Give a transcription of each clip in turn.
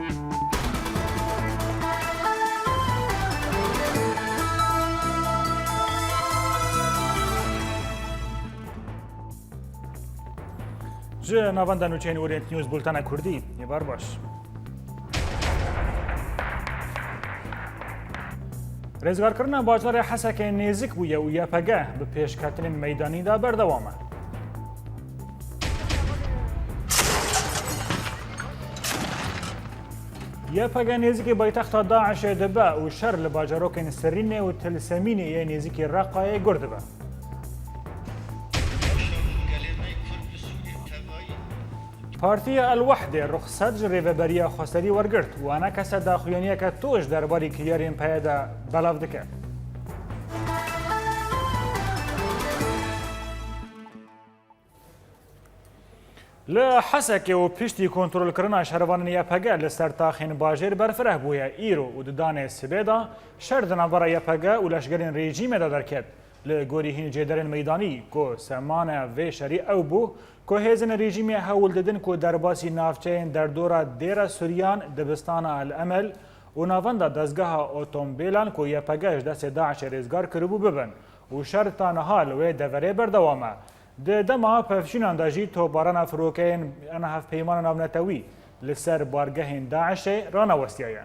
جه ناوەندە نوچین ئورێنت نیوز بولتانە کوردی ێبار باش. ڕێزگارکردنە باژارێ حەسەکە نێزیک بوویە و یەپەگە بە پێشکەوتنین مەیدانیدا بەردەوامە. یەپەگە نێزیکی بایتەختە داعشێ دەبە و شەر لە باژارۆکên سەرینێ و تلسەمینێ یە نێزیکی ڕەقایە گوڕ دەبە. پارتیە ئەلوەحدێ ڕوخسەت ji rêveberiya xweserî wergirt wana kese daxuyaniyeke toj derbarî kiryarên peyê de belav dike. Li Hesekê û piştî kontrolkirina şervanên YPG li ser taxên bajêr berfireh bûye îro û di danê sibê de şer di navbera YPG û leşgerên rejîmê de derket. Li gorî hîn cêderên meydanî ku semane vê şerî ew bû ku hêzên rejîmê hewl didin ku derbasî navçeyên derdora dêra Sûriyan dibistana El Emel û navenda dezgeha otomobîlan ku YPG ji destê Daişê rêzgar kiribû bibin û şer ta niha li wê deverê berdewam e. Di dema pevçînan de jî topbarana firokeyên hevpeymana navnetewî li ser bargehên Daişê ranewestiye.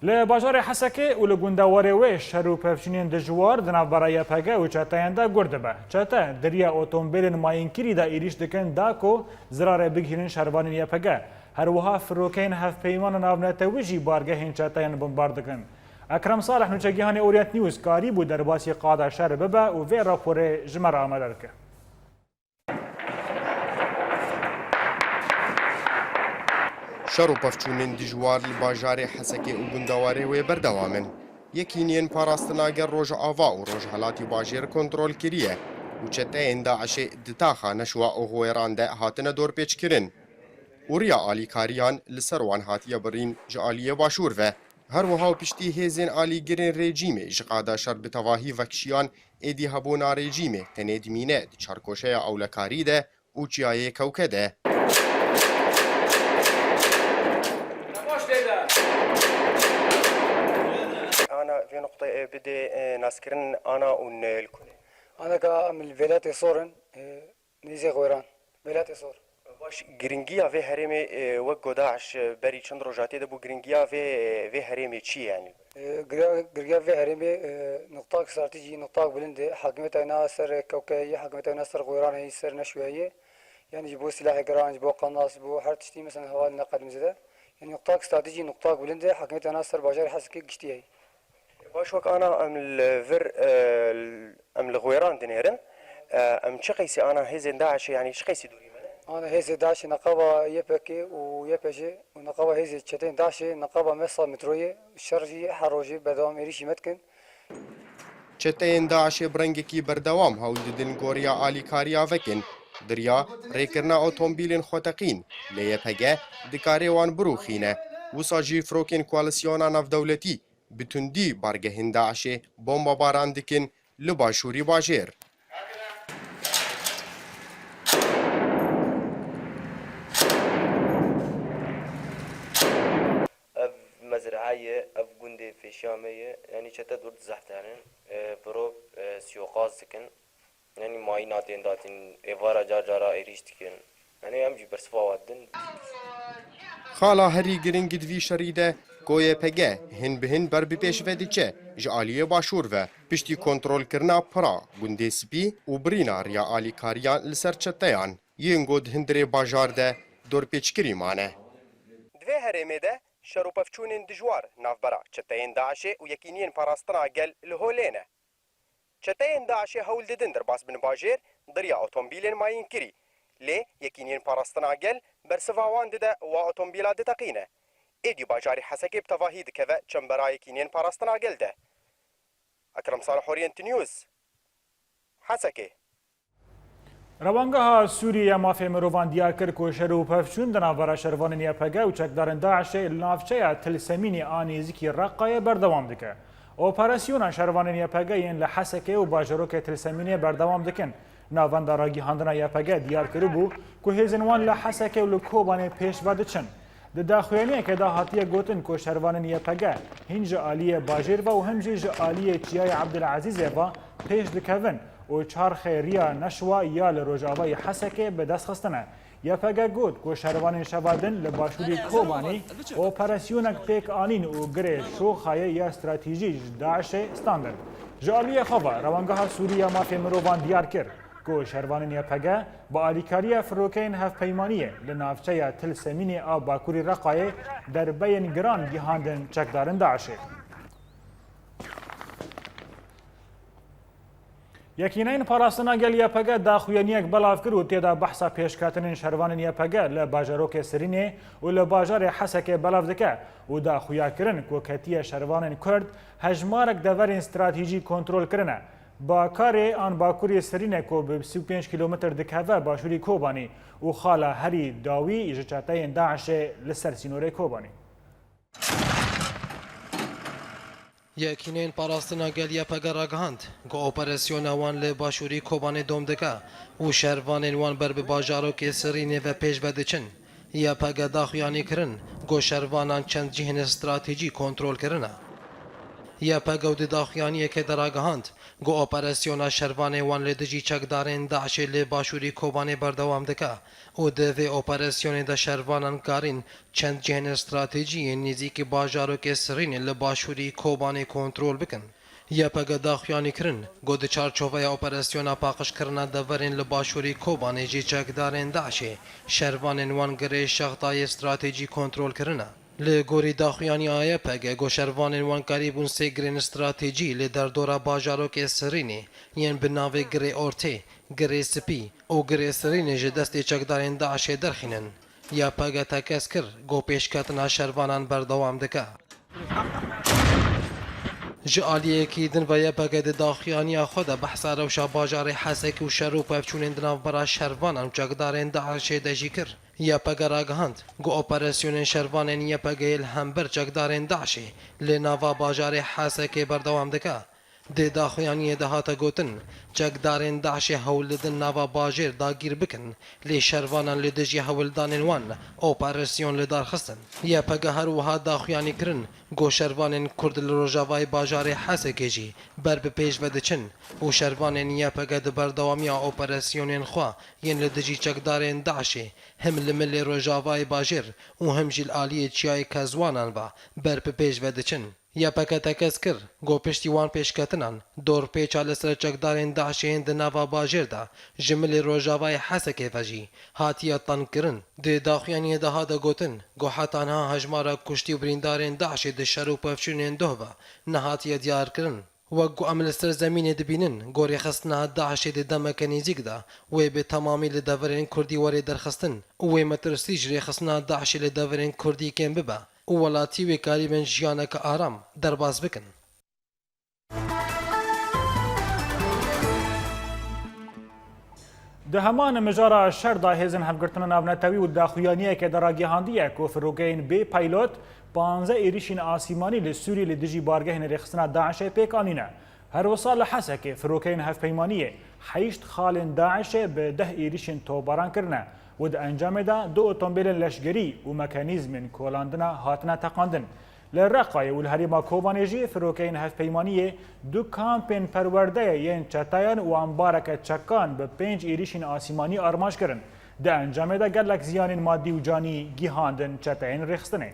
Li bajarê Hesekê û li gundewarê wê şer û pevçînên dijwar di navbera YPG û çeteyan de gur dibe. Çete diriya otomobîlên mayînkirî de êriş dikin da ku zirarê bigihînin şervanên YPG. Her wiha firokeyên hevpeymana navnetewî jî bargehên çeteyan bombar dikin. Ekrem Salih nûçegihanê Orient News karî bû derbasî qada şer bibe û vê raporê ji me re amade dike. شەڕ و پەفچوونên dijwar li bajarê Hesekê û gundewarê wê berdewam in. Yekîniyên parastinager Rojava û Rojhilatî Bajêr kontrol kiriye û çeteyên Daişê di taxa neşwa û wêran de hatine dorpêçkirin. Ûriya alîkariyan li ser wan hatiye birîn ji aliyê başûr ve. Her wiha piştî hêzên alîgirên rejîmê ji qada şer bi tevahî vekişiyan êdî hebûna rejîmê tenê dimîne di çarkoşeya ewlekarî de û çiyayê kewke de. أنا في نقطة بدي ناسكرن أنا والكل. أنا كمن الولايات صورن نيزي غويران ولايات صور. باش جرينجيا في هرمي وجو داعش بري چند روجاتي دبو جرينجيا في هرمي چي يعني؟ جرينجيا في هرمي نقطة استراتيجي نقطة بلند حكمتنا سر كوكاية حكمتنا سر غويران هي سر نشوية يعني جبوا سلاح جران جبوا قناص جبوا حرب تشتي مثلا هوا النقل مزدا يعني نقطة استراتيجي نقطة بلند حكمتنا سر باجر حسكي قشتي هي. باش وك أنا أم الفر أم الغويران دنيرن أم شقيسي أنا هزين داعش يعني شقيسي دوري أنا هزي داعش نقابة يبكي ويبجي ونقابة هزي تشتين داعش نقابة مصر متروية شرجي حروجي بدوام إيريشي متكن. Çeteyên Daişê birengekî berdewam hewl didin goriya alîkariya vekin. Diriya rêkirina otomobîlên xweteqîn lê YPG dikarê wan birûxîne. Wisa jî firokên koalîsyona navdewletî bi tundî bargehên Daişê bombabaran dikin li başûrî bajêr. مزرعية أف جندي في شامية يعني شتى دور زحتانن برو سيوقاز دكن يعني معيناتين داتين إفارة جارجارا إيريش دكن يعني أمجي برسفا ودن Xala herî giring divî şerî de ku YPG hin bi hin ber bi pêş ve diçe ji aliyê başûr ve piştî kontrolkirina pira gundê spî û birîna riya alîkariyan li ser çeteyan yên got hindirê bajar de dorpêçkirî mane. Divê herêmê de şer û pevçûnên dijwar navbera çeteyên Daişê û yekîniyên parastina gel li holê ne. Çeteyên Daişê hewl didin derbas bin bajêr diriya otomobîlên mayînkirî lê yekîniyên parastina gel bersiva wan dide wa otomobîla diteqîne. Êdî bajarê Hesekê bi tevahî dikeve çembera yekîniyên parastina gel de. Ekrem Salih Orient News Hesekê. Rewangeha Sûriye mafê mirovan diyar kir ku şer û pevçûn di navbera şervanên YPG û çekdarên Daişê li navçeya tilsemînê a nêzîkî Reqqayê berdewam dike. Operasyona şervanên YPG yên li Hesekê û bajarokê tilsemînê berdewam dikin. ناوەندا ڕاگیهاندنا یاپەگە دیار کربوو کو هێزنوان لە حەسەکە و لە کۆبانێ پێشوا دەچن. د داخوێنەیەکەدا هاتیە گوتن کۆ شەروانن یەپەگە هین ji aliyê bajêr ve û him jî ji aliyê Çiyayê Abdilezîzê ve pêş dikevin û çar xêriya neşwa ya li Rojavayê Hesekê bi dest xistine. Yepege got ku şervanên şevadin li başûrê Kobanî operasyonek pêk anîn û girê şoxayê ya stratejî ji Daişê standin. Ji aliyê xwe ve Rewangeha Sûriya mafê mirovan diyar kir ku şervanên Yepege bi alîkariya firokeyên hevpeymaniyê li navçeya Tilsemînê a Bakurê Reqayê derbeyên giran gihandin çekdarên Daişê. یەکینەین پاراستنا گەل یەپەگە داخوێنیەک بەڵاو کرد و تێدا بەحسا پێشکەتنین شەروانن یەپەگە لە باژەرۆکێ سرینێ و لە باژارێ حەسەکێ بەڵاو دکە و داخویاکردن کۆکەتیە شەروانên کورد هەژمارێک دەڤەرین استراتیژی کۆنترۆلکردنە. باکارێ ئان باکووری سرینە کۆ بە 35 کیلومتر دکەڤە باشووری کۆبانی و خاڵە هەری داوی ژ چاتەیên داعشێ لەسەر سینۆرەی کۆبانی. یەکینەین پاراستنا گەل یەپەگە ڕاگەهاند کە ئۆپەراسیۆنا وان لە باشووری کۆبانê دۆم دکە و شەروانên wan ber bi bajarokê Sirînê ve pêş ve diçin. Yepege daxuyanî kirin got şervanan çend cihên stratejî kontrol kirine. Yepege di daxuyaniyekê de ragihand got operasyona şervanê wan li dijî çekdarên Daişê lê başûrî Kobanê berdewam dike û di vê operasyonê de şervanan karîn çend cihên stratejiyên nêzîkî bajarokê Sirînê li başûrî Kobanê kontrol bikin. Yepege daxuyanî kirin got di çarçoveya operasyona paqijkirina deverên li başûrî Kobanê jî çekdarên Daişê şervanên wan girê şextayê stratejî kontrol kirine. Li gorî daxuyaniya Yepege got şervanên wan karî bûn sê girên stratejî li derdora bajarokê Sirînê yên bi navê girê Ortê, girê Spî û girê Sirînê ji destê çekdarên Daişê derxînin. Yepege tekez kir got pêşketina şervanan berdewam dike. Ji aliyekî din ve Yepege di daxuyaniya xwe de behsa rewşa bajarê Hesekê û şer û pevçûnên di navbera şervanan çekdarên Daişê de jî kir. Yepege ragihand got operasyonên şervanên Yepegeyê li hember çekdarên Daişê lê nava bajarê Hesekê berdewam dike. Dê daxuyaniyê de hate gotin çekdarên Daişê hewl didin nava bajêr dagîr bikin lê şervanan li dijî hewildanên wan operasyon li dar xistin. Yepege her wiha daxuyanî kirin got şervanên Kurd li Rojavayê bajarê Hesekê jî ber bi pêş ve diçin û şervanên Yepege di berdewamiya operasyonên xwe yên li dijî çekdarên Daişê him li milê Rojavayê bajêr û him jî li aliyê Çiyayê Kezwanan ve ber bi pêş ve diçin. Yepege tekez kir got piştî wan pêşketinan dorpêça li ser çekdarên Daişê di nava bajêr de ji milê Rojavayê Hesekê ve jî hatiye tankirin. Di daxuyaniyê de hate gotin got heta niha hejmara kuştî û birîndarên Daişê di şer û pevçûnên doh ve nehatiye diyar kirin. Wek got em li ser zemînê dibînin got rêxistina Daişê di demeke nêzik de wê bi temamî li deverên Kurdî werê derxistin û wê metirsî ji rêxistina Daişê li deverên Kurdî kêm bibe û welatî wê karîbin jiyaneke aram derbas bikin. Di heman mijara şer da hêzin hevgirtina navnetewî û daxuyaniyekê de ragihandiye ku firokeyên bê paylot 15 êrişên asîmanî li Sûriyê li dijî bargehên rêxistina Daişê pêk anîne. Her wisa li Hesekê firokeyên hevpeymaniyê heşt xalên Daişê bi 10 êrişên towbaran kirine û di encamê de 2 otomobîlên leşgerî û mekanîzmên kolandina hatine teqandin. Li Reqayê û li herêma Kobanê jî firokeyên hevpeymaniyê 2 kampên perwerdeyê yên çetayan û ambareke çekan bi 5 êrişên asîmanî armanc kirin. Di encamê de gelek ziyanên maddî û canî gihandin çeteyên rêxistinê.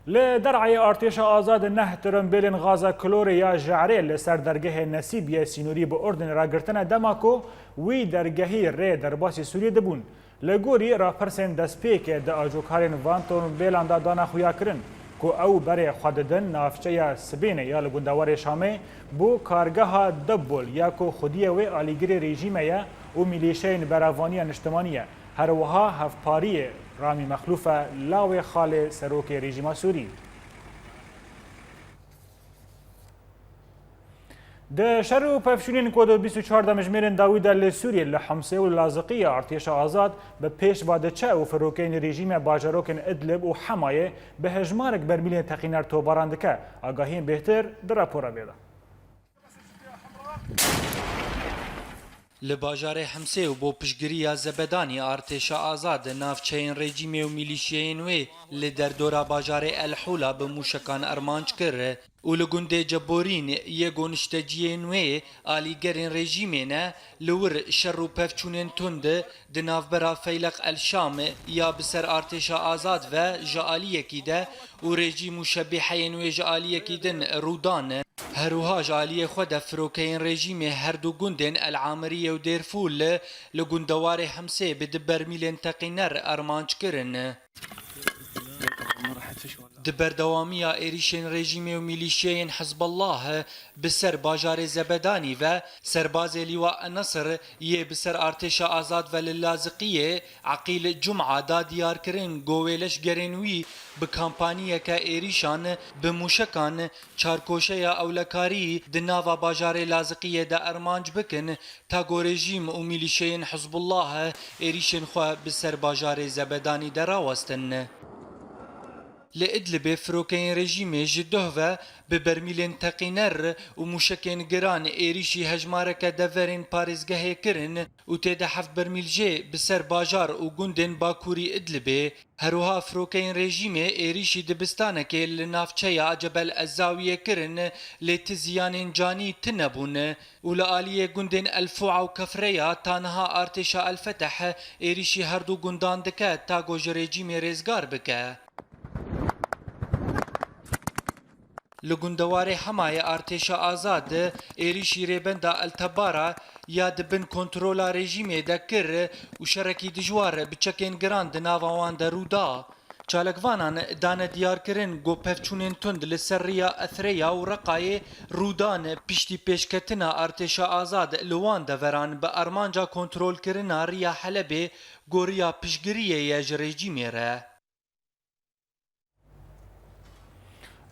Li dereyê artêşa azad neh tirimbêlên gaza klorê ya Je'rê li ser dergehê Nesîbiye Sînûrî bi ordên ragirtina dema ku wî dergehî rê derbasî Sûriyê dibûn. Li gorî rapirsên destpêkê di ajokarên van tirimbêlan de dana xuya kirin ku ew berê xwe didin navçeya Sibênê ya li gundewarê Şamê bû kargeha Dibbol ya ku xwediyê wê alîgirê rejîmê ye û milîşeyên beravaniya niştimanî ye. Her wiha hevpariyê Ramî Mexlûf e lawê xalê serokê rejîma Sûrî. Di şer û pevçûnên ku di 24 mijmêrên dawî de li Sûriyê li Hemsê û Laziqiyê artêşa azad bi pêşva diçe û firokeyên rejîmê bajarokên Idlib û Hemayê bi hejmarek bermîlên teqîner towbaran dike. Agahiyên bêhtir di rapora vê de. li bajarê Hemsê û bo piştgiriya Zebedanî artêşa azad navçeyên rejîmê û milîşiyeyên wê li derdora bajarê El Hula bi mûşekan ermanc kir û li gundê Ceborîn yê gonişteciyên wê alîgerên rejîmê ne li wir şer û pevçûnên tund di navbera Feyleq El Şam ya bi ser artêşa azad ve ji aliyekî de û rejîm û şebîheyên wê ji aliyekî din rûdan هەروها ji aliyê xwe de firokeyên rejîmê her du gundên El Amiriyê û Dêrfûl li gundewarê Hemsê bi di bermîlên teqîner ermanc kirin. Di berdewamiya êrişên rejîmê û milîşiyeyên Hizballah bi ser bajarê Zebedanî ve serbazê Lîwa Enasr yê bi ser artêşa azad ve li Laziqiyê Eqîl Cum'a da diyarkirin got wê leşgerên wî bi kampaniyeke êrîşan bi mûşekan çarkoşeya ewlekarî di nava bajarê Laziqiyê de ermanc bikin ta got rejîm û milîşeyên Hizbullah êrişên xwe bi ser bajarê Zebedanî de rawestin. Li Idlibê firokeyên rejîmê ji doh ve bi bermîlên teqîner û mûşekên giran êrişî hejmareke deverên parêzgehê kirin û têde heft bermîl jê bi ser bajar û gundên Bakurî Idlibê. Herûha firokeyên rejîmê êrişî dibistanekê li navçeya Cebel Ezzawiyê kirin lê ti ziyanên canî tinebûn û li aliyê gundên El Fu'a û Kefreya tanha artêşa El Feteh êrişî her du gundan dike ta got ji rejîmê rêzgar bike. Li gundewarê Hemayê artêşa azad êrişî rêbenda Eltebara ya dibin kontrola rejîmê de kir û şerekî dijwar bi çekên giran di nava wan de rûda. Çalekvanan dane diyarkirin got pevçûnên tund li ser rêya Ethreya û Reqayê rûdan piştî pêşketina artêşa azad li wan deveran bi armanca kontrolkirina rêya Helebê goriya piştgiriyê ye ji rejîmê re.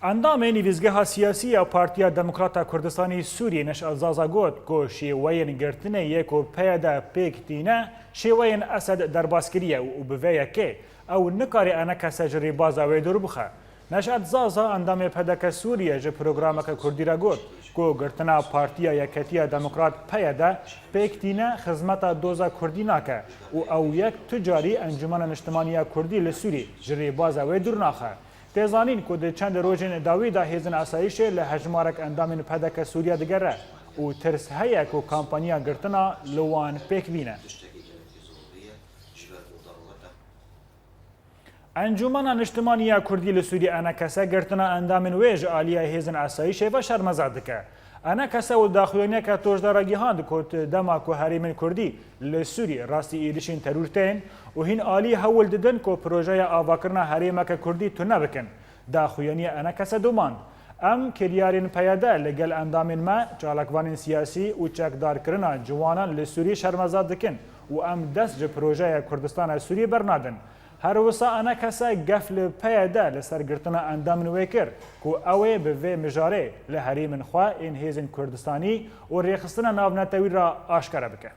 اندام نویزگاه سیاسی پارتیا دموکراتا کردستانی سوریه نش ازازا گوت کو شیوین گرتنه یکو پیدا پیکتینه شیوین اسد درباسکریه و بویه که او نکاری انا کسا جری بازا و دور بخه نش ازازا اندام پدک سوریه ج پروگرامک کردی را گوت کو گرتنا پارتیا یکتیا دموکرات پیدا پیکتینه خدمت دوزا کردی نکه او یک تجاری انجمن اجتماعی کردی لسوری جری بازا و دور نخه تێزانین کو di çend rojên dawî da hêzin asayişê li hejmarek endamên pedeke Sûriya digere û tirs heye ku kampanya girtina li wan pêk bîne. Encûmena Niştimaniya Kurdî li Sûriye enekese girtina endamên wê ji aliya hêzin asayişê ve şermezar dike. Enekese û daxuyaniyeke tojdara gihand ku dema ku herêmên Kurdî li Sûriye rastî êrişên terûr tên û hîn alî hewil didin ku projeya avakirina herêmeke Kurdî tune bikin. Daxuyaniya enekese domand. Em kiryarên peyede li gel endamên me çalakvanên siyasî û çekdarkirina ciwanan li Sûriye şermezar dikin û em dest ji projeya Kurdistana Sûriye bernadin. Her wisa enekese gef li peyede li ser girtina endamên wê kir ku ew ê bi vê mijarê li herêmên xwe ên hêzên Kurdistanî û rêxistina navnetewî ra aşkare bike.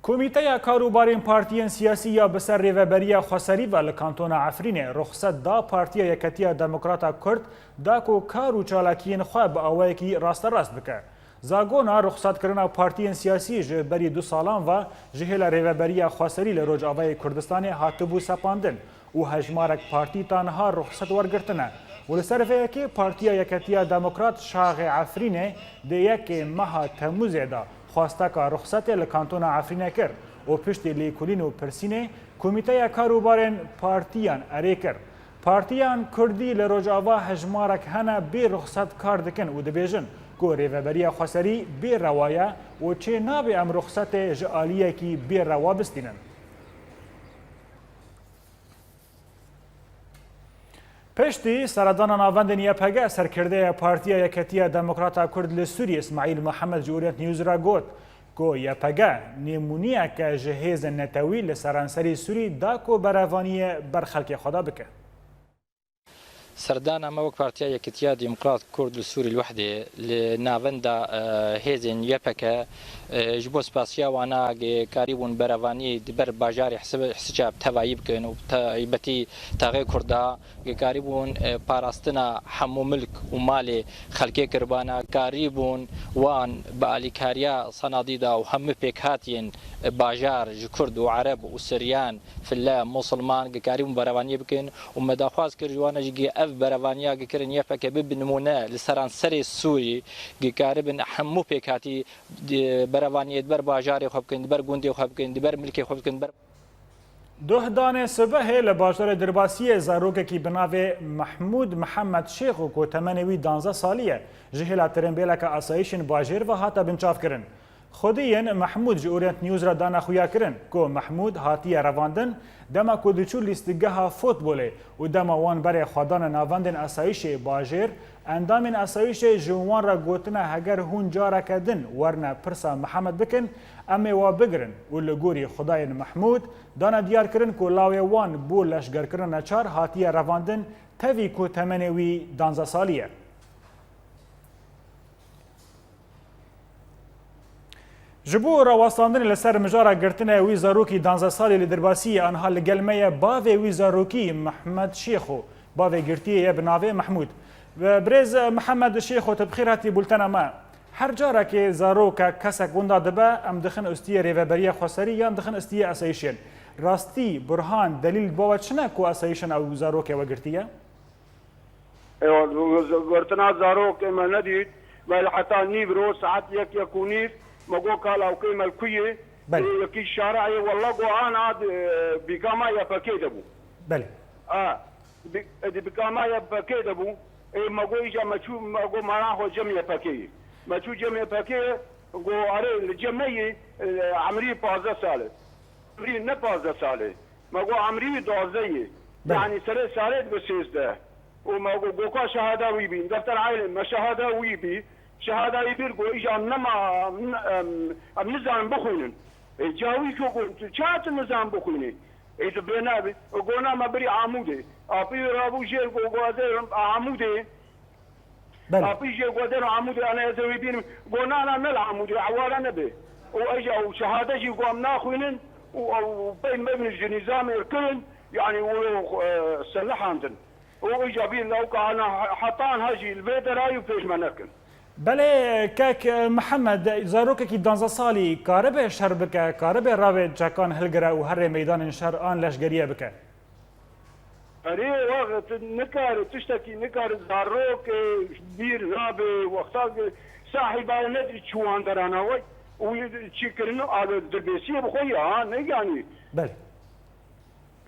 Komîteya Karûbarên Partiyên Siyasî ya bi ser rêveberiya Xweserî ve li Kantona Efrînê ruxset da Partiya Yeketiya Demokrata Kurd da ku kar û çalakiyên xwe bi awayekî rasterast bike. Zagona ruxsatkirina partiyên siyasî ji berî 2 salan ve ji hêla rêveberiya Xweserî li Rojavayê Kurdistanê hatibû sepandin û hejmarek partî tanha ruxset wergirtine. û li ser vêyekê Partiya Yeketiya Demokrat Şaxê Efrînê di yekê meha Temûzê da xwasteka ruxsetê li Kantona Efrînê kir û piştî lêkolîn û pirsînê Komîteya Karûbarên Partiyan erê kir. Partiyan Kurdî li Rojava hejmarek hene bê ruxset kar dikin û dibêjin ku rêveberiya Xweserî bê rewa ye û çê nabe em ruxsetê ji aliyekî bê rewa bistînin. Piştî seredana navendên YPG serkirdeya Partiya Yeketiya Demokrata Kurd li Sûriye İsmaîl Muhemed ji Orient News ra got ku YPG nêmuniyeke ji hêzên netewî li seranserê Sûrî da ku berevaniyê ber xelkê xwe da bike. سردان اما وک پارتیا یکتیا دموکرات کرد السوري الوحده لنافندا هيزن يبكا جبوس باسيا وانا قريبون برواني دبر باجاري حساب توايب كن وتايبتي تاغي كردا قريبون باراستنا حمو ملك ومالي خلقي كربانا قريبون وان باليكاريا صناديدا وهم بيكاتين باجار كرد وعرب وسريان في الله مسلمان قريبون برواني بكن ومداخواز كرجوانا جي اف بروانيا كرن يفك بنمونه لسران سري السوري قريبن حمو بيكاتي برواني دبر باجاري خوبكن دبر گوندي خوبكن دبر ملكي خوبكن دبر دهدان صبح لباجار درباسی زاروک کی بناوی محمود محمد شیخ و کو تمنوی 12 سالیه جهلا ترنبیلا کا اسایشن باجر و هاتا بنچاف کرن خودین محمود جورنت نیوز را دانا خویا کرن کو محمود هاتی رواندن دما کو دچو لیستگاه فوتبال و دما وان بر خدان ناوندن اسایش باجر اندامن اسایش جوان را گوتنه هگر هون جارا کدن ورنه پرسا محمد بکن امی و بگرن و لگوری خدای محمود دانا دیار کرن کو لاوی وان بو لشگر کرن چار هاتی رواندن توی کو تمنوی 12 سالیه جبو راوستاندن لسر مجارا گرتنه وی زاروکی 12 سالی لدرباسی آنها لگلمه باوی وی زاروکی محمد شیخو باوی گرتیه بناوی محمود برز محمد شیخو تبخیر هاتی بولتنا ما هر جارا که زاروکا کسک وندا دبا ام دخن استیه ریوبریه خسری یا دخن استیه اسایشن راستی برهان دلیل باوت چنه کو اسایشن او زاروکه و گرتیه؟ گرتنا زاروک ما ندید ولی حتی نیبرو ساعت یکونیف مگو کالا و کیمال کویه یکی شارعی والله گو آن عاد بکاما یا پکیده بو بله بکاما یا پکیده بو مگو ایجا مچو مگو مراه جمعی پکیه مچو جمعی پکیه گو آره جمعی عمری 15 ساله عمری نه 15 ساله مگو عمری 12 يعني 3 ساله ب 16 ومگو گو شهاده وی بین دفتر عائله ما شهاده وی بی شهاده يبيرقوا اجا نما النظام بخونن جاوي شو قلت شات النظام بخوني اذا بنابي وقونا ما بري عمودي ابي رابو جيل قوادر عمودي ابي جيل قوادر عمودي انا يزوي بين قونا انا نل عمودي عوار نبي واجا وشهاده جي قوم ناخذن وبين مبني النظام يركن يعني سلاح عندن واجا بين لو كان حطان هاجي البيت رايو فيش ما نركن بله کاک محمد زاروک کی 12 سالی کارب شهر بکه کارب راوی جکان هلگره و هر میدان شهر آن لشگریه بکه اری وقت نکار تشتکی نکار زاروک بیر رابه وقتا صاحبه ندری چوان درانه وی و چی کرنو آده دربیسیه بخوی ها نگانی بله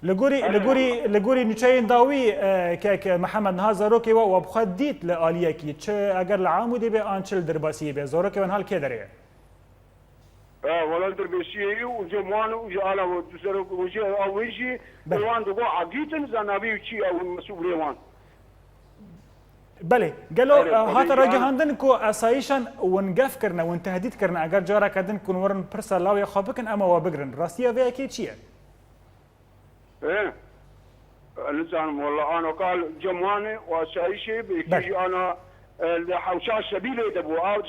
لگوری نچین داوی که محمد نها زاروکی و بخواد دیت لآلیه کی چه اگر لعامودی به آنچل درباسی به زاروکی و حال که داره ولا دربیسیه و جمعان و جالا و زاروک و جه آویجی وان دو عقیتن زنابی چی او مسئولی وان بله قالوا هات راجهاندن كو اسايشن ونقف كرنا ونتهديد كرنا اگر جارا كدن كون ورن برسا لاوي خابكن اما وبقرن راستيا في اكيد شيء ايه الانسان والله انا قال جماني واسايشي بيجي انا حوشاش سبيله دبو او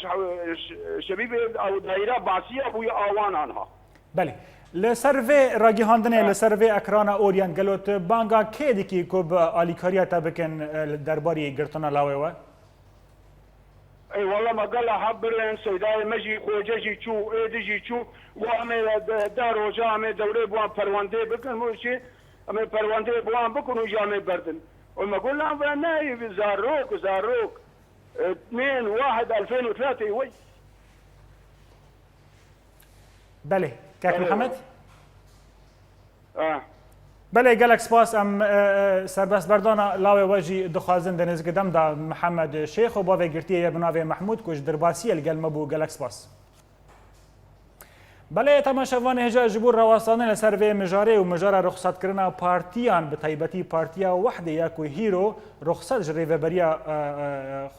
شبيبه او دايره باسيه ابو اوان عنها بله لسرفي راجهاندن لسرفي اكرانا اوريان قالوت بانغا كيدكي كوب اليكاريا تبكن درباري قرطنا لاوي اي والله ما قال حبرين سيداي مجي خوجي شو ايدجي شو وامي دارو جامي دوري بوان فرواندي بكن موشي امي فرواندي بوان بكن وجامي بردن وما قلنا نايف زاروك 2/1/2003 وي بله كاك محمد بله قالك سپاس ام سربست بردانا لاوي واجي دخوازن دنز قدم دا محمد شيخ وباوي قرتيه بناوي محمود كوش درباسي القلم ابو قالك سپاس بله تماشاوان هجا جبور رواستانه لسر مجاره و مجاره رخصت کرنا پارتیان به طیبتی پارتیا وحده یا کوی هیرو رخصت جریوه بریا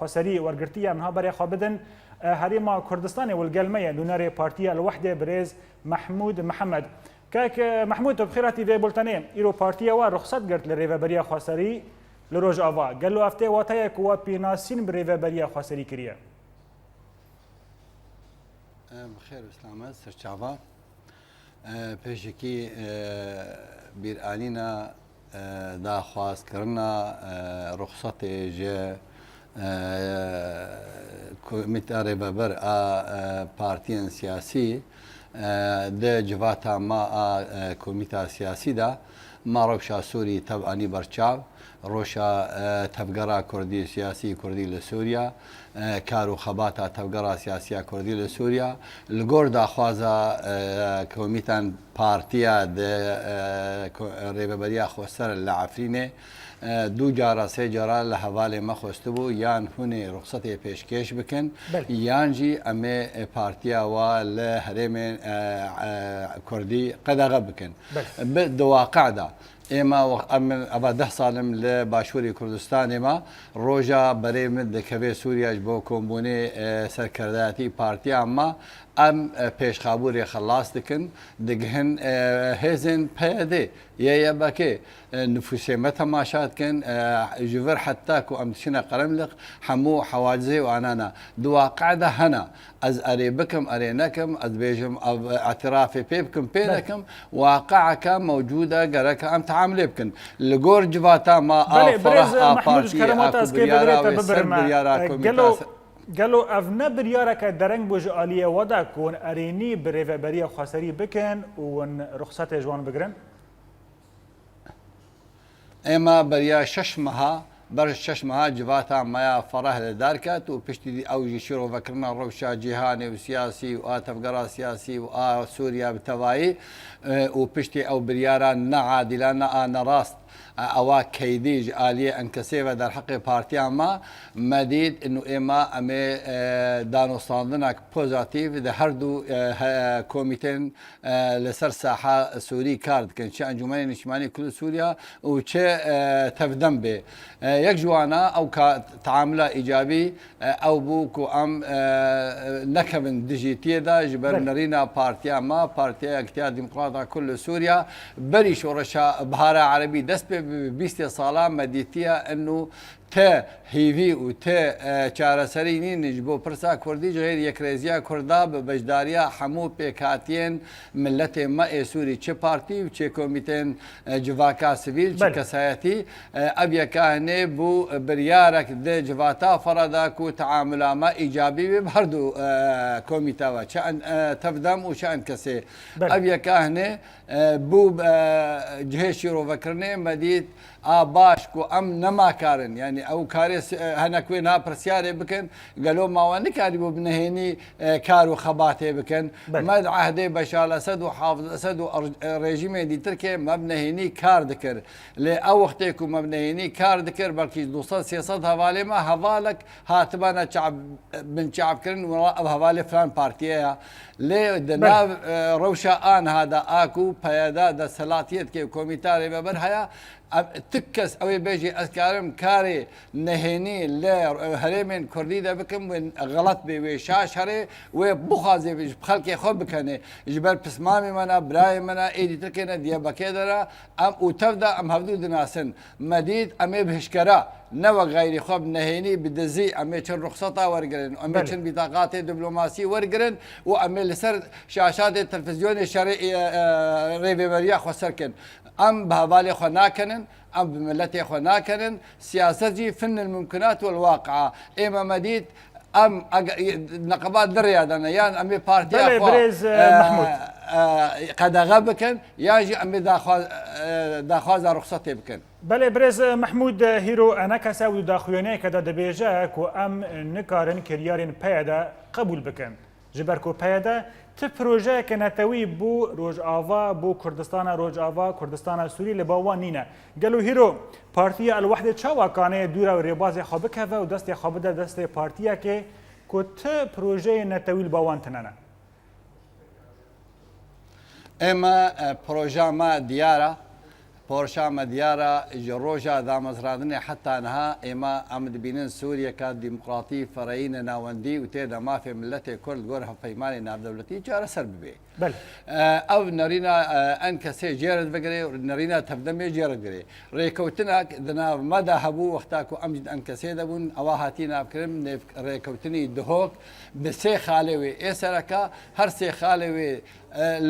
خسری ورگرتیا منها بریا خوابدن هریما کردستان والقلمية دونار بارتيا الوحدة بريز محمود محمد كاك محمود بخيراتي في بولتاني إيرو بارتيا ورخصت قرت للريفا بريا خسري لە ڕۆژئاوا گەل و هەفتەیە واتایە کووە پێناسین برێڤەبەریە خواستەری کردە. بخێر و سلامەت سەرچاوە پێشێکی بیرئانینە داخوازکردنە ڕوخسەتێژێ کۆمیتا ڕێبەبەر پارتیان سیاسی دە جڤاتە ما کۆمیتا سیاسیدا ما ڕەوشە سووری تەبعانی بەرچاو ڕۆژە تەبگەڕا کوردی سیاسی کوردی لە سووریا کار و خەباتە تەبگەڕا سیاسیا کوردی لە سووریا لە گۆر داخوازە کۆمیتان پارتیە ڕێبەبەریە خۆسەر لە عەفرینێ دوو جارە سێ جارە لە هەواڵێ مەخۆست بوو یان هوێ ڕوخسەتێ پێشکەش بکەن یانجی ئەمێ پارتیاوە لە هەرێمێن کوردی قەدەغە بکەن دواقعدا ئێمە ئەوە 10 ساڵم لە باشووری کوردستانێمە ڕۆژە بەرێ من دەکەوێت سووریاش بۆ کۆمبوونێ سەرکردایەتی پارتیامە ئەم پێشخابووری خلاص دکن دگهن هێزن پێدێ یە بەکێ نفوسێمە تەماشاتکن ژڤر حتاک و ئەم چنە قەرملق هەموو حەواجزێ و ئانانە دواقعدا هەنا ئەز ئەرێ بکەم ئەرێ نەکەم ئەس بێژم ئەترافێ پێ بکەم پێ دەکەم واقعەکە مەوجودە گەرەکە ئەم تعاملێ بکەن لە گۆر جواتە ما گەلو ئەڤ نە بریارەکە دەرەنگ بۆ ژە ئالیە وەدا کۆن ئەرێنی برێڤەبەریە خواستەری بکەن وون ڕوخسەتێ جوان بگرن ئێمە بەریا 6 مەها بەر 6 مەها جواتە مایە فەڕەح لە دارکات و پشتی ئەوژی شیرۆڤەکردنە ڕەوشە جیهانی و سیاسی و ئاتەفگەڕا سیاسی و سووریا بتەوایی و پشتی ئەو بریارە نەعادیلان نەڕاست ئەوە کەیدیژ ئالیە ئەنکەسێوە دەرحەقی پارتیانمە مەدید و ئێمە ئەمێ دانوستاندنێک پۆزاتیڤ دە هەردوو کۆمیتن لەسەر ساحە سووری کار دکەن چه ئەنجومەنی نیشتیمانی کورد سووریا و چه تەفدەم بێ یەک جوانە ئەو تعاملە ئیجابی ئەو بوو و ئەم نەکەون دژی تێدا ji ber نەرینە پارتیانمە پارتیە یەکتیا دیموکراتا کورد لە سووریا بەری شۆڕەشە بەهارە عەرەبی دەست پێ 20 ساڵان مەدیتیە ئەنو تە هیوی و تە چارەسەری نینش بۆ پرسا کوردی غێر یەکرێزیە کووردا بە بەشداریە هەموو پێکاتیان ملەتێ مە ئێسووری چه پارتی و چێ کۆمیتێن جڤاکا سڤیل چ کەسایەتی ئەv یەکانێ بوو بریارێک دێ جڤاتا فەڕەداک و تعاملامە ئیجابی بێ هەردوو کۆمیتەوە چ تەفدەم و چەند کەسێ ئەv یەکانێ بوو جهێ شیرۆڤەکردنێ مەدید باش و ئەم نەماکارن ینی ئەو کارێ هەنەکوێ ناپرسیارێ بکەن گەلۆ ماوە نکاری بۆ بنهێنی کار و خەباتێ بکەن مەد عهدێ بەشار ئەسەد و حافظ ئەسەد و ڕێژیمێ دیترکێ مەبنەهێنی کار دکرد لێ ئەو وەختێک و مەبنەهێنی کار دکرد بەڵکی 200 هەواڵێمە هەواڵک هاتبانە بنچابکردن ئەو هەواڵێ فران پارتیەیە لێ دەناو ڕەوشە ئان هادا ئاک و پەیەدا دەسەڵاتیەت کێ کۆمیتارێ بەبەر هەیە تک کەس ئەوەی بێژی ئەسکارم کارێ نەهێنی لە هەرێمێن کوردی دەبکەم غەڵەت بێ وێ شاش هەرێ وێ بخوازێ خەڵکی خۆ بکەنێ ji ber pismamê me ne birayê me ne êdî tirkê ne diyebekê dere em û tev de em hevdû dinasin me dît em ê bihişkera neva gayrî xwe bi nehênî bi dizî em ê çin ruxseta wergirin em ê çin bîtaqatê diplomasî wergirin û em ê li ser şaşatê televizyonê şerê rêveberiya xwe serkin ئەم بە هەواڵێ خۆ ناکەنن ئەم بملەتێ خۆ ناکەنن سیاسەتی فن الممکنات والواقع ئێمە مەدید ئەم نەقەبات دڕیادانە یان ئەمێ پارتیا قەدەغە بکەن یاژی ئەمێ داخوازە ڕوخسەتێ بکەن بەێ برێز مححمود هیرۆ ئەنە کەسا و داخوێنەیەکەدا دەبێژە و ئەم نکارن کریارین پەیەدا قبول بکەن ji ber ku peyede ti projeyeke netewî bû Rojava bû Kurdistana Rojava Kurdistana Sûrî li bawan nîne. Gelo hîro Partiya Elwehdê çawa kaneye dûra rêbazê xwe bikeve û destê xwe bide destê partiyekê ku ti projeyê netewî li bawan tinene. ئێمە پرۆژەمە دیارە پۆرشامە دیارە ژۆژە دامەزراندنی حتانها ئێمە ئەمە دەبینن سووریەکە دیموکراتی فەرەیینە ناوەندی و تێدا مافێ ملەتێک کورد گۆر هەفەیمانی ناودەوڵەتی چارە سەر ببێ ئەو نەرینە ئەن کەسێ جێرت بگرێ نەرینە تەفدەمێ جێرە گرێ ڕێکەوتنەك دناومەدا هەبوو وەختاکو ئەم ئەن کەسێ دەبوون ئەوە هاتی نابکردن ڕێکەوتنی دهۆک بە سێ خاڵێوێ ئێسەرەکە هەر سێ خاڵێوێ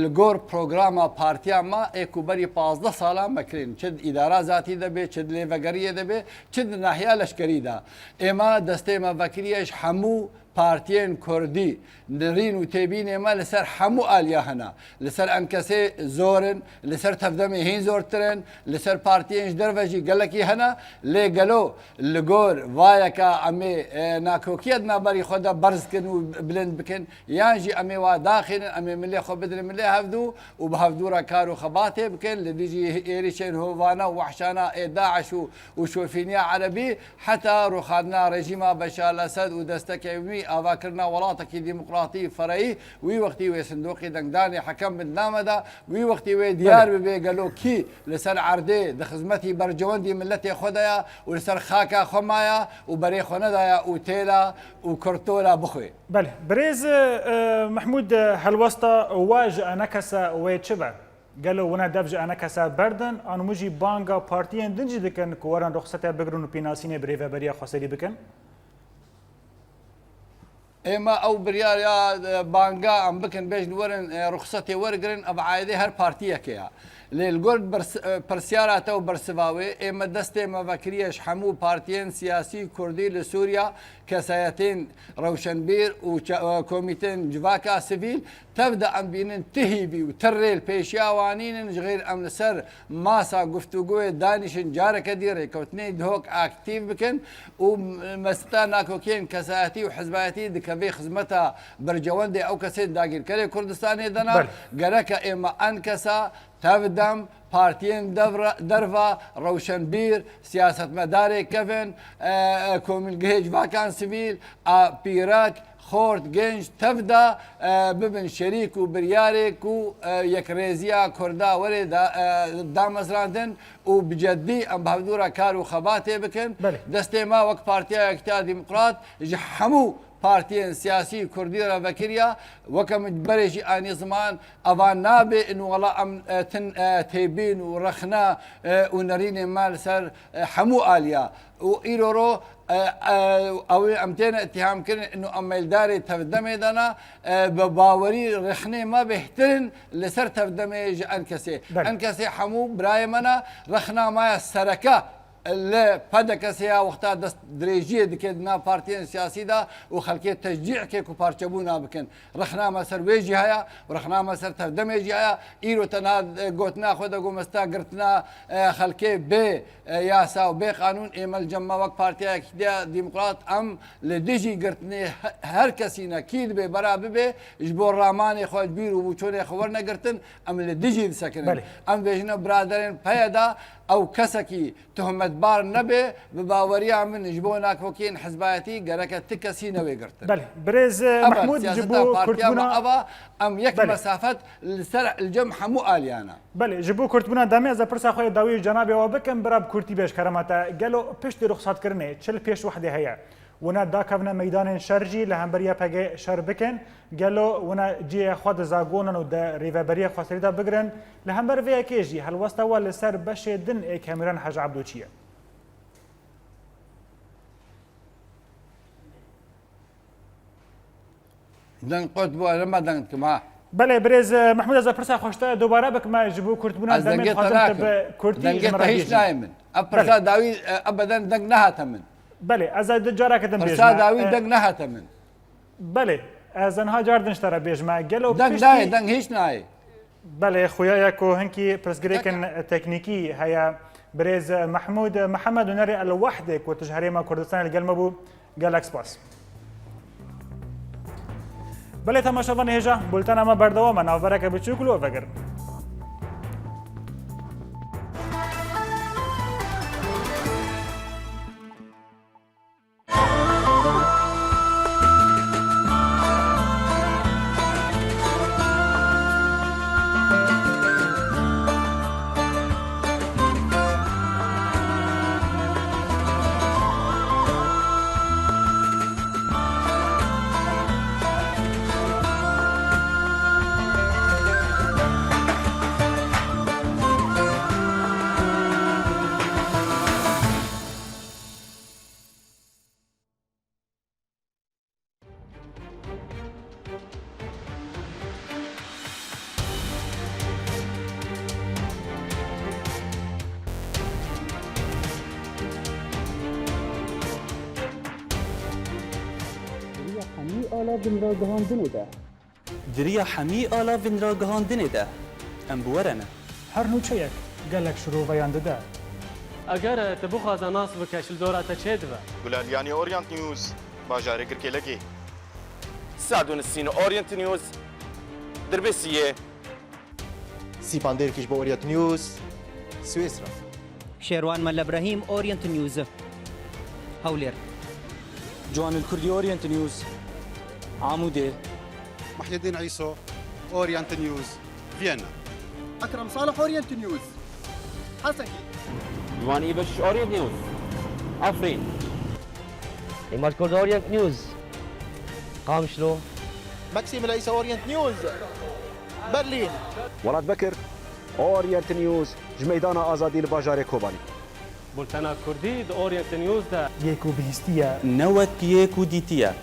li gor programa partiya me êkuberî 15 salan mekirin çi îdara zatî debe çi lêvegeriyê debe çi di nahiya leşkerî de êma destê me vekiriye ji hemû partiyên Kurdî nirîn û têbînê me li ser hemû aliya hene li ser em kesê zorin li ser tevdemê hîn zortirin li ser partiyên ji derve jî gelekî hene lê gelo li gor vayeka em ê nakokiyet naberî xwe de berz kin û bilind bikin yan jî em ê wa daxînin em ê milê xwe bidin milê hevdû û bi hevdûra kar û xebatê bikin li dijî êrişên hovana û wehşana ê Daeş û şofîniya erebî heta rûxandina rejîma Beşar el Esed û destekê wî avakirina welatekî demokratî fereyî wî wextî wê sindoqî dengdanê hekem bin nameda wî wextî wê diyar bibe gelo kî li ser erdê di xizmetî bercewendî milletê xwe de ya û li ser xaka xwe maya û berê xwe nedaya û têla û kurtola bixwe. بله بريز محمود هلوستا واج انا كسا ويتشبا قالوا وانا دفج انا كسا بردن ان مجي بانغا بارتيان دنجي دكن كوران رخصتها بقرون بيناسيني بريفا بريا خسري بكن ئێمە ئەو بریارە بانگا ئەم بکەن بێژن وەرن ڕخسەتی وەرگرن ئەو عایدێ هەر پارتیەکەیە لێلگۆرد پرسیاراتەوە بەرسواوێ ئێمە دەستێمە بەکریەش هەموو پارتیەن سیاسی کوردی لە سووریا کەسایەتین ڕەوشنبیر و کۆمیتن جڤاکا سڤیل تەبدە ئەم بینن تهیبی و تڕێل پێشیاوانینن ژغێر ئەم لەسەر ماسا گفتوگوێ دانیشن جارەکە دی ڕێکەوتنەی دهۆک ئاکتیڤ بکەن و مەستا ناکۆکێن کەسایەتی و حزبایەتی دکەوێ خزمەتە بەرجەوەندێ ئەو کەسێت داگیرکەرێ کوردستانی دەنا گەرەکە ئێمە ئەن کەسا تەودەم پارتیên derva rewşenbîr siyasetmedarê kevin komîlgehê civakan sivîl a pîrek xort genç tevda bibin şerîk û biryarêk û yekrêziya Kurda werê damezrandin û bi ceddî em bi hevdûra kar û xebatê bikin destê me wek Partiya Yekîtiya Demokrat ji hemû partiyên siyasî Kurdî re vekiriya weke min berê jî anî ziman evan nabe û wela em tin têbîn û rexna û nerînê me li ser hemû aliya û îroro ew em têne ittihamkirin û em mêldarê tevdemê dana bi bawerî rexnê me bêhtirin li ser tevdemê ji en kesê en kesê hemû birayê me ne rexna maya sereka li pedekesiya wexta dest dirêjiyê dike di nav partiyên siyasî de û xelkê teşcîekê ku parçebûna bikin rexna me ser wê jî heya rexna me ser tevdemê jî heya îro tenha gotina xwe de gomesta girtina xelkê bê yasa û bê qanûn ême li cem me wek Partiya Yekîtiya Demokrat em li dijî girtinê her kesî ne kî dibe bera bibe ji bo ramanê xwe bîr û çûnê xwe wernegirtin em li dijî disekinin em bêjine biraderên peye de ew kesekî tuhmetbar nebe bi baweriya min ji bo nakokên hizbayetî gereke ti kesî newê girtin. بله بريز محمود جبو كرتبونا ava em yek mesafet li ser li cem hemû aliyana. بله جبو كرتبونا دامي از پرسا خوي داوي جناب و بكم براب كرتي بيش كرامتا قالوا پشت رخصت كرني چل پیش وحده هيا ونا داكفنا ميدان شرجي لهمبريا پگه شر بكن قالوا ونا جي خود زاغونن و دا ريفابريا خسريدا بگرن لهمبر ويا كيجي هل وستوا لسر بش دن اي كاميران حاج عبدوچيه دن قوت بو لما دن كما بله بريز محمود از پرسا خوشتا دوباره بك ما جبو كرتبونا دامي خاطر ب كرتي دنگت هیچ نایمن ابرسا داوی ابدا دنگ نهاتمن بله از جارا كدن بيجما ابرسا داوی دنگ نهاتمن بله از انها جاردنش ترى بيجما قالوا دنگ نای دنگ هیچ نای بله خويا كو هنكي برسغريكن تكنيكي هيا بريز محمود محمد ونري الوحدك وتجهري ما كردستان القلمبو جالاكس باس بله تماشاوان هجا بولتنا ما بردوام ناوبرك بچوكلو وفقر آلافین را گهاندنه ده دریا همی آلافین را گهاندنه ده ام بورنه هر نوچەیەک gelek şiroveyان dide. اگر تبخواز ناس بکش دورا تچه دو گولالیانی اورینت نیوز باجاره گرکلگی سعدون السين اورينت نيوز دربسيه سیپاندر کش با اورینت نیوز سویسرا شیروان مل ابراهیم اورینت نیوز هولر جوان الكردي اورينت نيوز عمودي محي الدين عيسو اورينت نيوز فيينا اکرم صالح اورینت نیوز حسکی جوان ايبش اورينت نيوز عفرين إمار كرد أورينت نيوز قامشلو ماكسيم العيسى اورینت نیوز برلين ولاد بكر اورينت نيوز جميدان آزادي الباجار كوباني بولتانا كردي اورينت نيوز ده Yek û bihîstiye نوت يك وديتيا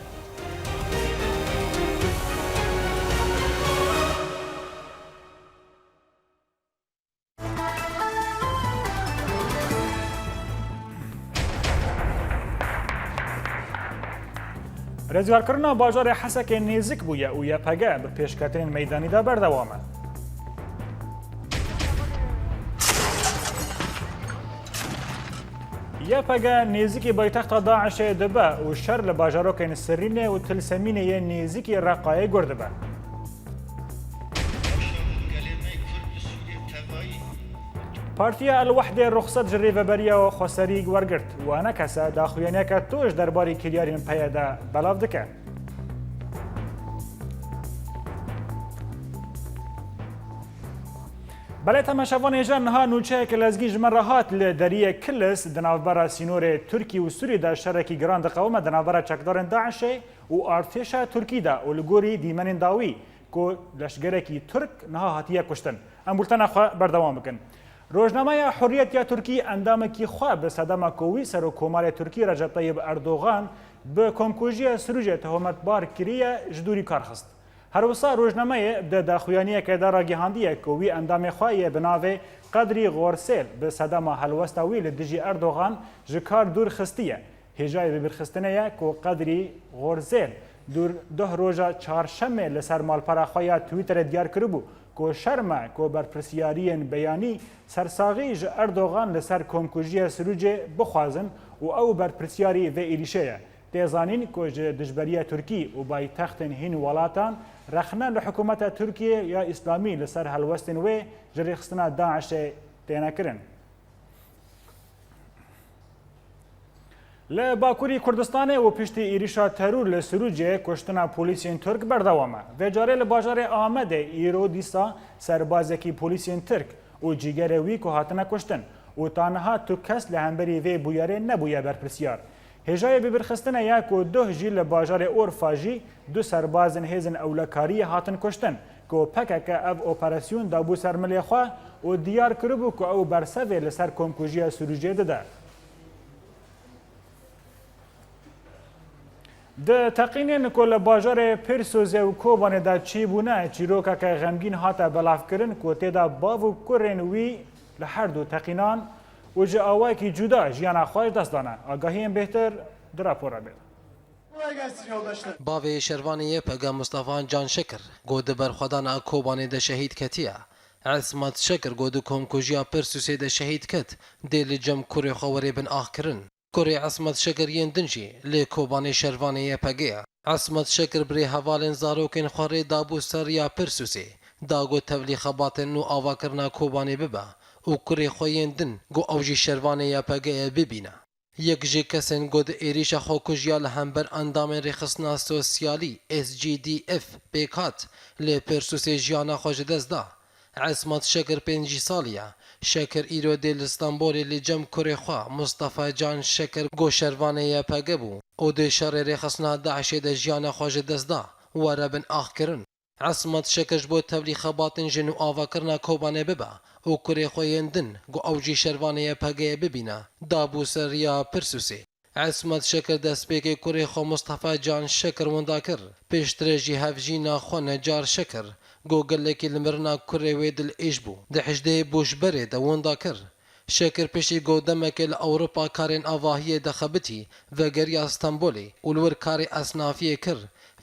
Rêzgarkirina bajarê Hesekê nêzik bûye û YPG bi pêşketinên meydanî de berdewam e. YPG nêzîkî baytexta Daişê dibe û şer li bajarokên Sirînê û Tilsemînê yê nêzîkî Reqayê gur dibe. Partiya El-Wehdê ruxsat ji rêveberiya Xweserî wergirt û nekese daxuyaniyeke tûj derbarê kiryarên peyê de belav dike. Belê temeşevanê jî niha nûçeyeke lezgî ji me re hat li deriyê Kilis di navbera sînorê Tirkî û Sûrî de şerekî giran diqewime di navbera çekdarên Daişê û artêşa Tirkî de û li gorî dîmenên dawî ku leşgerekî Türk niha hatiye kuştin. Em bultena xwe berdewam bikin. Rojnameya Hurriyet Tirkî endamekî xwe bi sedema Kovî Serokkomarê Tirkî Recep Tayyip Erdogan bi komkujiya Sirûcê tehometbar kiriye ji dûrî kar xist. Her wisa rojnameyê di daxuyaniyeke de ragihandiye ku wî endamê xwe yê bi navê Qedrî Gorsêl bi sedema helwesta wî li dijî Erdogan ji kar dûr xistiye. Hêjayê bibirxistinê ye ku Qedrî Gorsêl duh roja çarşemê li ser malpera xwe ya Twitterê diyar kiribû ku şerme ku berpirsyariyên beyanî sersaxî ji Erdogan li ser komkujiya Sirûcê bixwazin û ew berpirsyarî vê êrişê ye. Têzanîn ku ji dijberiya Tirkî û baytextên hîn welatan rexne li hikûmeta Tirkiye ya İslamî li ser helwestên wê ji rêxistina Daişê têne kirin. Li Bakurî Kurdistanê û piştî êrişa terûr li Sirûcê kuştina polîsiyên Türk berdewam e. Vê carê li bajarê Amedê îro dîsa serbazekî polîsiyên Türk û cîgerê wî ku hatine kuştin û taniha tu kes li hemberî vê bûyerê nebûye berpirsiyar. Hêjayê bibirxistinê ye ku duh jî li bajarê Orfa jî du serbazên hêzin ewlekariyê hatin kuştin ku pekeke ev operasyon dabû ser milê xwe û diyar kiribû ku ew bersevê li ser komkujiya Sirûcê dide. Di teqînên ku li bajarê Pêrsozê û Kobanê de çîbûne çîrokeke xemgîn hate belavkirin ku têda bav û kurên wî li her du teqînan û ji awayekî cuda jiyana xwe ji dest dane. Agahiyên bêhtir di rapora bê. Bavê şervanê YPG Mustafa Can Şekir got di berxwedana Kobanê de şehîd ketiye. Esmat Şekir got di komkujiya Pêrsosê de şehîd ket dê li cem kurê xwe werê bin axkirin. Kurê Esmat Şekir yên din jî lê Kobanê şervanê YPG ye. Esmat Şekir birê hevalên zarokên xwe rê dabû ser ya Pêrsosê da got tevlî xebatên nû avakirina Kobanê bibe û kurê xwe yên din got ew jî şervanê YPG'ye bibîne. Yek ji kesên got êrişa xwekujiya li hember endamên rêxistina sosyalî SGDF pêk hat lê Pêrsosê jiyana xwe ji dest da. Esmat Şekir 5 salî ye. Şekir îro dê li Stenbolê li cem kurê xwe Mustafa Can Şekir got şervanê YPG bû û dê şerê rêxistina Daişê de jiyana xwe ji dest da were bin axkirin. Esmat Şekir ji bo tevlî xebatên jin û avakirina Kobanê bibe û kurê xwe yên din got ew jî şervanê YPG'ye bibîne dabû ser ya Pêrsosê. Esmat Şekir destpêkê kurê xwe Mustafa Can Şekir winda kir. Pêştirê jî hevjîna xwe Necar Şekir got gelekî li mirina kurê wê dilêj bû. Di hejdê Bûşberê de winda kir. Şekir piştî got demekê li Ewropa karên avahiyê de xebitî vegeriya Stenbolê û li wir karê esnafiyê kir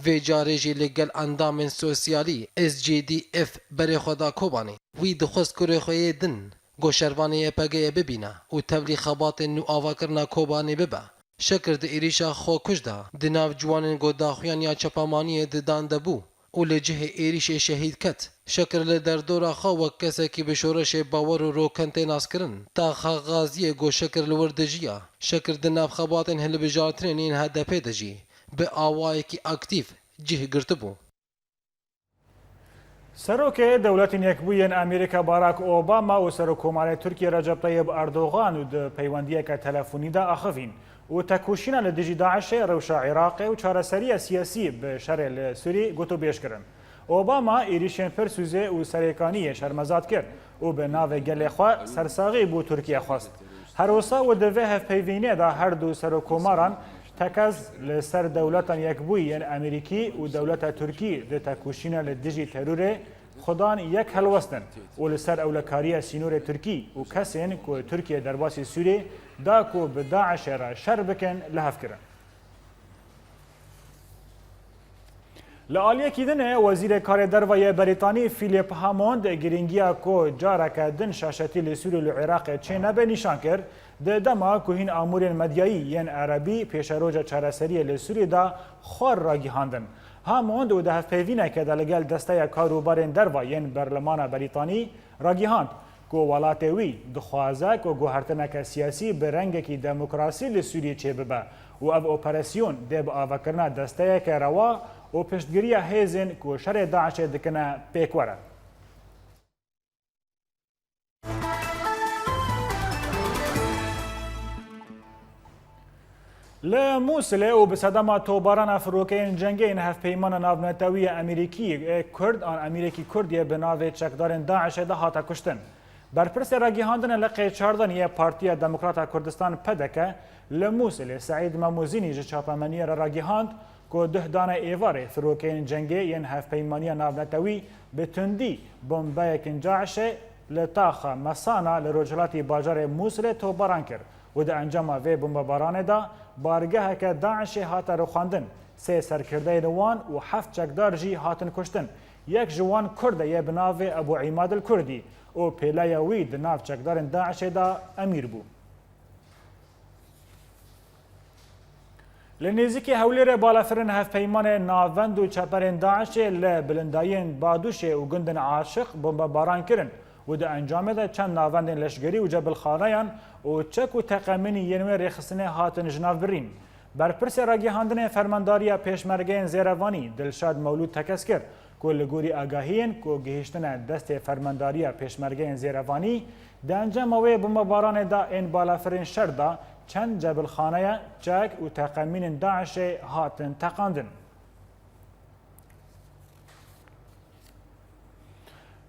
وی جارê jî li gel endamên sosyalî SJDF berê xwe da Kobanê wî dixwest kurê xwe yê din goşervanê YPG'ye bibîne û tevlî xebatên nû avakirina Kobanê bibe. Şekir di êrişa Xwekûj de di nav ciwanên godaxuyan ya çepamaniyê didan debû û li cihê êrişê şehîd ket. Şekir li derdora xwe wek kesekî bi şoreşê bawer û rokentê naskirin. Taxa Gaziyê got Şekir li wir dijiya. Şekir di nav xebatên hilbijartinên yên HDP de jî bi awayekî aktîv cih girtibû. Serokê Dewletên Yekbûyên Amerîka Barack Obama û Serokkomarê Tirkiye Recep Tayyip Erdogan û di peywendiyeka telefonî de axivîn û tekoşîna li dijî Daişê rewşa Iraqê û çareseriya siyasî bi şerê li Sûrî gotûbêj kirin. Obama êrişên pir sûzê û serêkaniyê şermezat kir û bi navê gelê xwe sersaxî bû Tirkiye xwest. Her wisa û di vê hevpeyvînê de her du serokkomaran tekez li ser dewletan yekbûyên Amerîkî û dewleta Tirkî di tekoşîna li dijî terorê xudan yek helwestin û li ser ewlekariya sînorê Tirkî û kesên ku Tirkiye derbasî Sûrî da ku bi Daişê re şer bikin li hev kirin. Li aliyekî dinê Wezîrê Karê Derve Brîtanî Philip Hammond girîngiya ku careke din şaşetî li Sûrî û Iraqê çê nebe nîşan kir di dema ku hîn amûrên medyayî yên Erebî pêşeroja çareseriyê li Sûrî da xwar ragîhandin. Hammond û di hevpeyvîneke de li gel desteya karûbarên derve yên Berlemana Brîtanî ragîhand ku welatê wî dixwaze ku guhertineke siyasî bi rengekî demokrasî li Sûrî çê bibe û ev operasyon dê bi avekirina desteyeke rewa û piştgiriya hêzên ku şerê Daişê dikine pêkwere. Li Mosilê û bi sedema tobarana firokeyên cengê yên hevpeymana navnetewî Amerîkî Kurd an Amerîkî Kurdiyê bi navê çekdarên Daişê de hate kuştin. Berpirsê ragîhandinê li qêçardaniyê Partiya Demokrata Kurdistan PDK li Mosilê Seîd Memûzinî ji çapemeniyê re ragîhand ku duh dane êvarê firokeyên cengê yên hevpeymaniya navnetewî bi tundî bombeyekên Daişê li taxa Mesana li rojhilatê bajarê Mosilê tobaran kir û di encama vê bombebaranê de bargeheke Daişê hate rixwandin. Sê serkirdeyên wan û heft çekdar jî hatin kuştin. Yek ji wan Kurd ye bi navê Ebu İmadil Kurdî û pêleya wî di nav çekdarên Daişê de emîr bû. Li nêzîkî hewlêrê balafirin hevpeymanê navend û çeperên Daişê li bilindayên Badûşê û gundên Aşiq bombebaran kirin û di encamê de çend navendên leşgerî û cebilxanayan û çek û teqeminî yên wê rêxistinê hatin ji nav birîn. Berpirsê ragîhandinê fermandariya pêşmergeyên Zêrevanî Dilşad Mewlûd tekez kir ku li gorî agahiyên ku gihîştina destê fermandariya pêşmergeyên Zêrevanî di encama wê bombebaranê da ên balafirên şer da çend cebilxanaya çek û teqemînên Daişê hatin teqandin.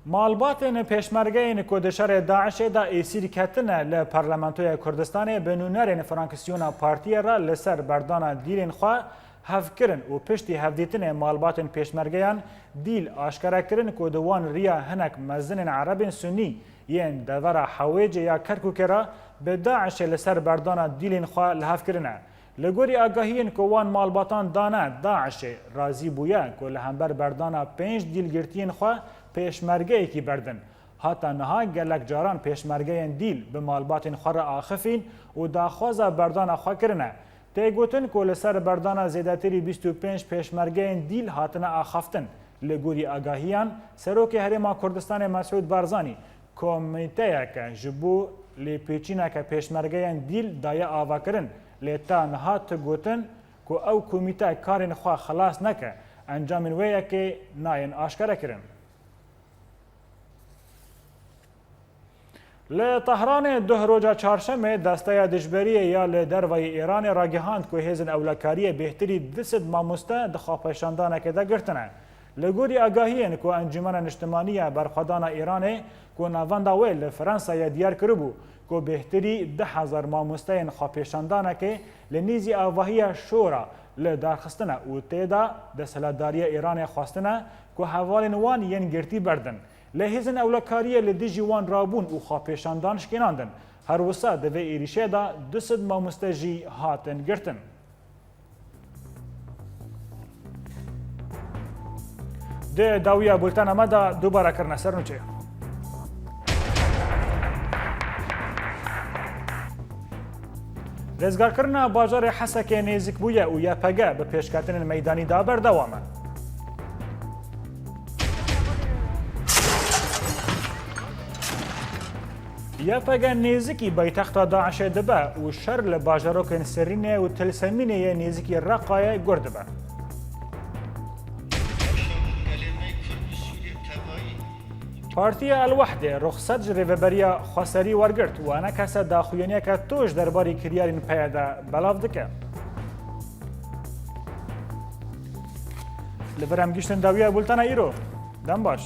Malbatên pêşmergeyên ku di şerê Daişê de êsîr ketine li Parlamentoya Kurdistanê bi nûnerên frankîsyona partiyê re li ser berdana dîlên xwe hevkirin û piştî hevdîtinê malbatên pêşmergeyan dîl aşkare kirin ku di wan riya hinek mezinên Erebên Sunnî yên devera Hewêcê ya Kerkûkê re bi Daişê li ser berdana dîlên xwe li hevkirine. Li gorî agahiyên ku wan malbatan dane Daişê razî bûye ku li hember berdana 5 dîlgirtiyên xwe pêşmergeyekî berdin. Hata niha gelek caran pêşmergeyên dîl bi malbatên xwe re axifîn û daxwaza berdana xwe kirine. Tê gotin ku li ser berdana zêdetirî 25 pêşmergeyên dîl hatine axaftin. Li gorî agahiyan, Serokê Herêma Kurdistanê Mesûd Barzanî komîteyeke ji bo lêpêçîneke pêşmergeyên dîl daye avakirin. Lê ta niha tu gotin ku ew komîte karên xwe xilas neke, encamên wê yekê nayên aşkare kirin. Li Tehranê duh roja çarşemê desteya dijberiyê ya li derveyê Îranê ragihand ku hêzin ewlekariyê bêhtirî 200 mamoste di xwepêşandanekê de girtine. Li gorî agahiyên ku Encûmena Niştimaniya Berxwedana Îranê ku navenda wê li Fransayê diyar kiribû ku bêhtirî 10,000 mamosteyên xwepêşandanekê li nîzî avahiya şora li darxistine û tê de desthilatdariya Îranê xwastine ku hevalên wan yên girtî berdin. Li hêzin ewlekariyê li dijî wan rabûn û xwepêşandan şkênandin. Her wisa di vê êrişê de 200 mamoste jî hatin girtin. ده داویە بولتان ئەمەدا دووبارەکردنە سەر نوچێ. ڕێزگارکردنە باژارێ حەسەکێ نێزیک بوویە و یەپەگە بە پێشکەوتنên مەیدانیدا بەردەوامە. یەپەگە نێزیکی بەیتەختە داعشێ دەبە و شەر لە باژارۆکên سەرینێ و تلسەمینەیە نێزیکی ڕقایە گۆر دەبە. پارتیە ئەلوەحدێ ڕوخسەت ji rêveberiya xweserî wergirt wane kese daxuyaniyeke tûj derbarî kiryarên peyê de belav dike. Li vir em giştin dawiya bultana îro. Dem baş.